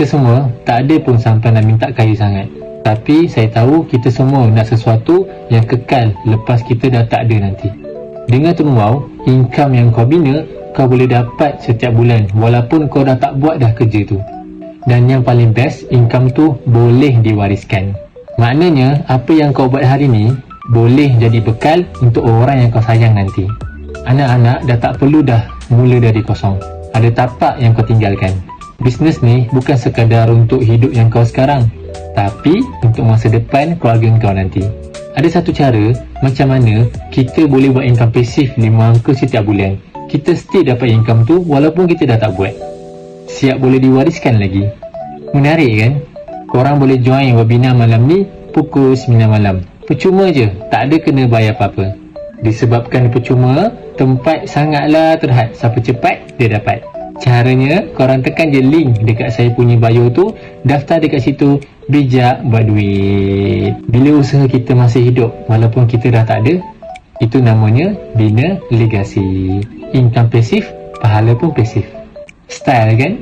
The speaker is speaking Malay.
Kita semua tak ada pun sampai nak minta kaya sangat. Tapi saya tahu kita semua nak sesuatu yang kekal lepas kita dah tak ada nanti. Dengan Tunawau, income yang kau bina, kau boleh dapat setiap bulan walaupun kau dah tak buat dah kerja tu. Dan yang paling best, income tu boleh diwariskan. Maknanya, apa yang kau buat hari ni boleh jadi bekal untuk orang yang kau sayang nanti. Anak-anak dah tak perlu dah mula dari kosong. Ada tapak yang kau tinggalkan. Bisnes ni bukan sekadar untuk hidup yang kau sekarang, tapi untuk masa depan keluarga kau nanti. Ada satu cara macam mana kita boleh buat income pasif 5 angka setiap bulan. Kita still dapat income tu walaupun kita dah tak buat. Siap boleh diwariskan lagi. Menarik kan? Korang boleh join webinar malam ni pukul 9 malam. Percuma je, tak ada kena bayar apa-apa. Disebabkan percuma, tempat sangatlah terhad. Siapa cepat, dia dapat. Caranya, korang tekan je link dekat saya punya bio tu, daftar dekat situ, bijak buat duit. Bila usaha kita masih hidup, walaupun kita dah tak ada, itu namanya bina legasi. Income pasif, pahala pun pasif. Style kan?